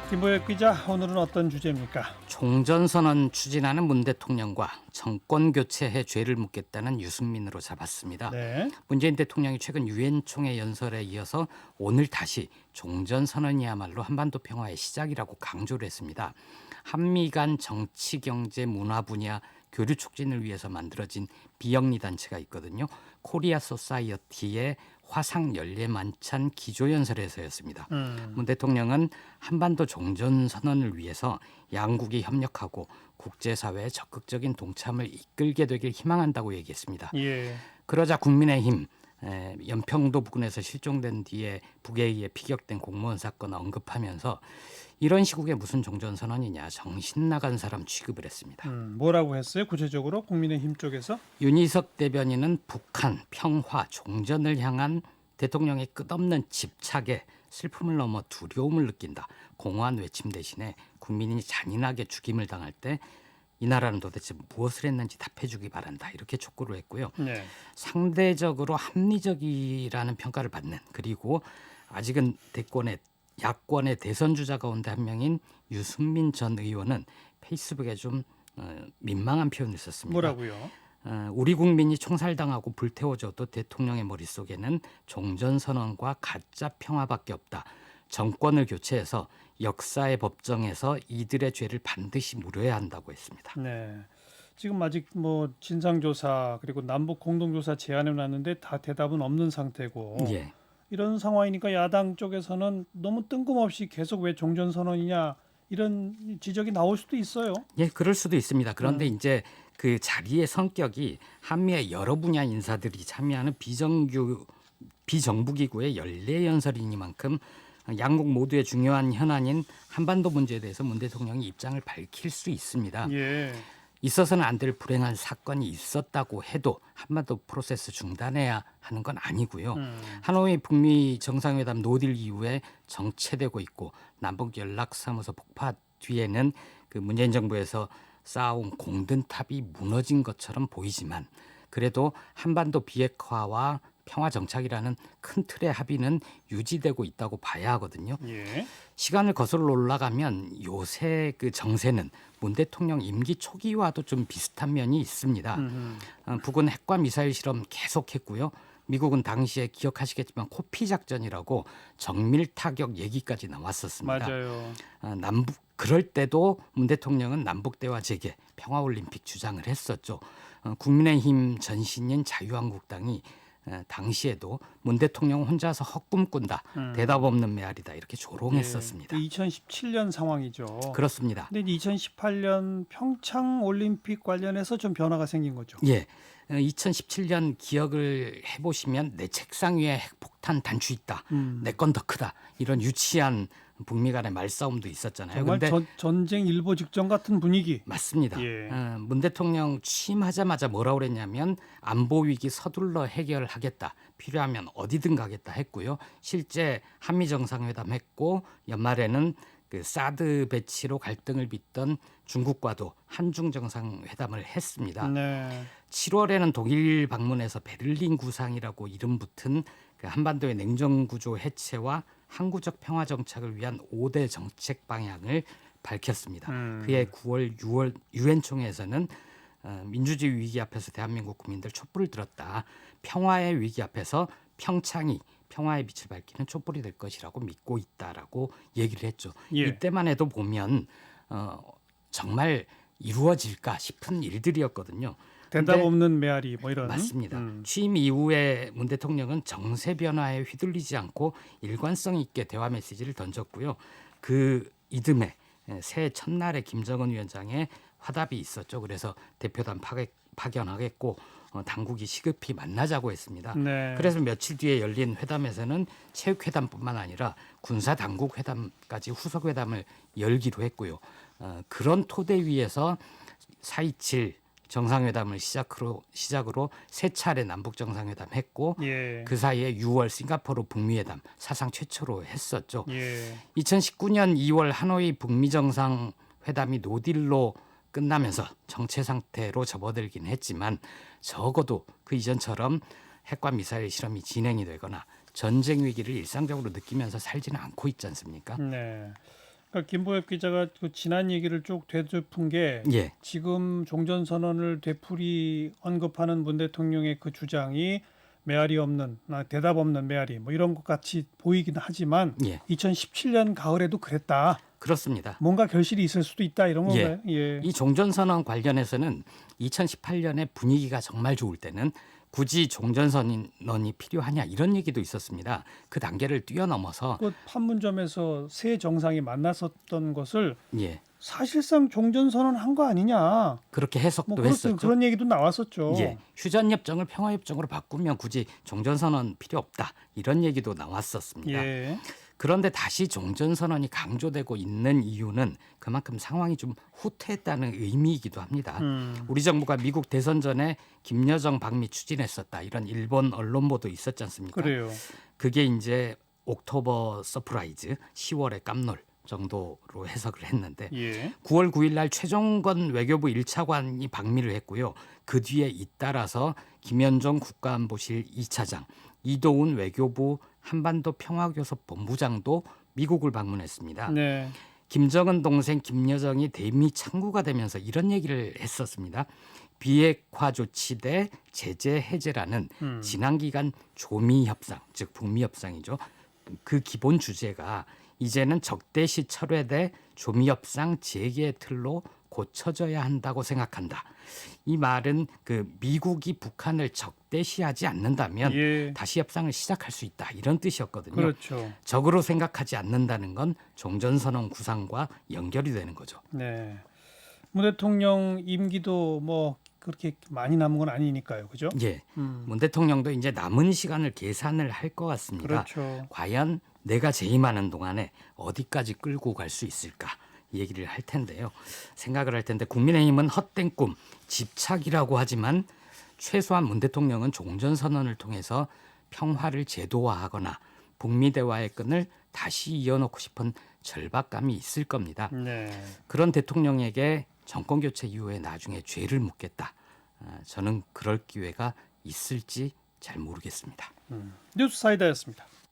김보혁 기자, 오늘은 어떤 주제입니까? 종전선언 추진하는 문 대통령과 정권 교체해 죄를 묻겠다는 유승민으로 잡았습니다. 네. 문재인 대통령이 최근 유엔 총회 연설에 이어서 오늘 다시 종전선언이야말로 한반도 평화의 시작이라고 강조를 했습니다. 한미 간 정치, 경제, 문화 분야 교류 촉진을 위해서 만들어진 비영리 단체가 있거든요. 코리아 소사이어티의 화상 연례 만찬 기조연설에서였습니다. 문 대통령은 한반도 종전선언을 위해서 양국이 협력하고 국제사회의 적극적인 동참을 이끌게 되길 희망한다고 얘기했습니다. 예. 그러자 국민의힘 연평도 부근에서 실종된 뒤에 북에 의해 피격된 공무원 사건 언급하면서 이런 시국에 무슨 종전선언이냐, 정신 나간 사람 취급을 했습니다. 뭐라고 했어요? 구체적으로 국민의힘 쪽에서? 윤희석 대변인은 북한, 평화, 종전을 향한 대통령의 끝없는 집착에 슬픔을 넘어 두려움을 느낀다. 공허한 외침 대신에 국민이 잔인하게 죽임을 당할 때 이 나라는 도대체 무엇을 했는지 답해주기 바란다. 이렇게 촉구를 했고요. 네. 상대적으로 합리적이라는 평가를 받는, 그리고 아직은 야권의 대선 주자 가운데 한 명인 유승민 전 의원은 페이스북에 좀 민망한 표현을 썼습니다. 뭐라고요? 우리 국민이 총살당하고 불태워져도 대통령의 머릿속에는 종전선언과 가짜 평화밖에 없다. 정권을 교체해서 역사의 법정에서 이들의 죄를 반드시 물어야 한다고 했습니다. 네. 지금 아직 진상조사 그리고 남북 공동조사 제안해 놨는데 다 대답은 없는 상태고 예. 이런 상황이니까 야당 쪽에서는 너무 뜬금없이 계속 왜 종전선언이냐 이런 지적이 나올 수도 있어요. 예, 그럴 수도 있습니다. 그런데 이제 그 자리의 성격이 한미의 여러 분야 인사들이 참여하는 비정부기구의 연례연설이니만큼 양국 모두의 중요한 현안인 한반도 문제에 대해서 문 대통령이 입장을 밝힐 수 있습니다. 예. 있어서는 안 될 불행한 사건이 있었다고 해도 한반도 프로세스 중단해야 하는 건 아니고요. 하노이 북미 정상회담 노딜 이후에 정체되고 있고 남북 연락사무소 폭파 뒤에는 그 문재인 정부에서 쌓아온 공든탑이 무너진 것처럼 보이지만 그래도 한반도 비핵화와 평화 정착이라는 큰 틀의 합의는 유지되고 있다고 봐야 하거든요. 예. 시간을 거슬러 올라가면 요새 그 정세는 문 대통령 임기 초기와도 좀 비슷한 면이 있습니다. 북은 핵과 미사일 실험 계속했고요. 미국은 당시에 기억하시겠지만 코피 작전이라고 정밀 타격 얘기까지 나왔었습니다. 맞아요. 그럴 때도 문 대통령은 남북 대화 재개, 평화 올림픽 주장을 했었죠. 국민의힘 전신인 자유한국당이 당시에도 문 대통령 혼자서 헛꿈 꾼다. 대답 없는 메아리다. 이렇게 조롱했었습니다. 2017년 상황이죠. 그렇습니다. 근데 2018년 평창 올림픽 관련해서 좀 변화가 생긴 거죠. 예. 2017년 기억을 해보시면 내 책상 위에 핵폭탄 단추 있다. 내 건 더 크다. 이런 유치한 북미 간의 말싸움도 있었잖아요. 정말 근데 전쟁 일보 직전 같은 분위기. 맞습니다. 예. 문 대통령 취임하자마자 뭐라고 그랬냐면 안보 위기 서둘러 해결하겠다. 필요하면 어디든 가겠다 했고요. 실제 한미 정상회담 했고 연말에는 그 사드 배치로 갈등을 빚던 중국과도 한중 정상회담을 했습니다. 네. 7월에는 독일 방문해서 베를린 구상이라고 이름 붙은 그 한반도의 냉전 구조 해체와 항구적 평화 정착을 위한 5대 정책 방향을 밝혔습니다. 그해 9월, 6월 유엔 총회에서는 민주주의 위기 앞에서 대한민국 국민들 촛불을 들었다. 평화의 위기 앞에서 평창이 평화의 빛을 밝히는 촛불이 될 것이라고 믿고 있다라고 얘기를 했죠. 예. 이때만 해도 보면 정말 이루어질까 싶은 일들이었거든요. 대답 없는 메아리 이런. 맞습니다. 취임 이후에 문 대통령은 정세 변화에 휘둘리지 않고 일관성 있게 대화 메시지를 던졌고요. 그 이듬해 새해 첫날에 김정은 위원장의 화답이 있었죠. 그래서 대표단 파견하겠고 당국이 시급히 만나자고 했습니다. 네. 그래서 며칠 뒤에 열린 회담에서는 체육회담뿐만 아니라 군사당국 회담까지 후속회담을 열기로 했고요. 그런 토대 위에서 4.27 정상회담을 시작으로 세 차례 남북 정상회담 했고 예. 그 사이에 6월 싱가포르 북미회담 사상 최초로 했었죠. 예. 2019년 2월 하노이 북미 정상회담이 노딜로 끝나면서 정체 상태로 접어들긴 했지만 적어도 그 이전처럼 핵과 미사일 실험이 진행이 되거나 전쟁 위기를 일상적으로 느끼면서 살지는 않고 있지 않습니까? 네. 그러니까 김보엽 기자가 그 지난 얘기를 쭉 되짚은 게 예, 지금 종전선언을 되풀이 언급하는 문 대통령의 그 주장이 메아리 없는, 대답 없는 메아리 뭐 이런 것 같이 보이긴 하지만 예, 2017년 가을에도 그랬다. 그렇습니다. 뭔가 결실이 있을 수도 있다 이런 예. 건가요? 예. 이 종전선언 관련해서는 2018년에 분위기가 정말 좋을 때는 굳이 종전선언이 필요하냐 이런 얘기도 있었습니다. 그 단계를 뛰어넘어서 그 판문점에서 새 정상이 만났었던 것을 예, 사실상 종전선언 한 거 아니냐. 그렇게 해석도 뭐 했었죠. 그런 얘기도 나왔었죠. 예, 휴전협정을 평화협정으로 바꾸면 굳이 종전선언 필요 없다 이런 얘기도 나왔었습니다. 예. 그런데 다시 종전선언이 강조되고 있는 이유는 그만큼 상황이 좀 후퇴했다는 의미이기도 합니다. 우리 정부가 미국 대선 전에 김여정 방미 추진했었다 이런 일본 언론 보도 있었지 않습니까? 그래요. 그게 이제 옥토버 서프라이즈 10월의 깜놀 정도로 해석을 했는데 예. 9월 9일 날 최종건 외교부 1차관이 방미를 했고요. 그 뒤에 잇따라서 김현종 국가안보실 2차장, 이도훈 외교부 한반도 평화교섭 본부장도 미국을 방문했습니다. 네. 김정은 동생 김여정이 대미 창구가 되면서 이런 얘기를 했었습니다. 비핵화 조치 대 제재 해제라는 지난 기간 조미 협상, 즉 북미 협상이죠. 그 기본 주제가 이제는 적대시 철회돼 조미 협상 재개 틀로 고쳐져야 한다고 생각한다. 이 말은 그 미국이 북한을 적대시하지 않는다면 예. 다시 협상을 시작할 수 있다 이런 뜻이었거든요. 그렇죠. 적으로 생각하지 않는다는 건 종전선언 구상과 연결이 되는 거죠. 네. 문 대통령 임기도 뭐 그렇게 많이 남은 건 아니니까요. 그죠? 예, 문 대통령도 이제 남은 시간을 계산을 할 것 같습니다. 그렇죠. 과연 내가 재임하는 동안에 어디까지 끌고 갈 수 있을까? 이 얘기를 할 텐데요. 생각을 할 텐데 국민의힘은 헛된 꿈, 집착이라고 하지만 최소한 문 대통령은 종전선언을 통해서 평화를 제도화하거나 북미 대화의 끈을 다시 이어놓고 싶은 절박감이 있을 겁니다. 네. 그런 대통령에게 정권 교체 이후에 나중에 죄를 묻겠다. 저는 그럴 기회가 있을지 잘 모르겠습니다. 뉴스 사이다였습니다.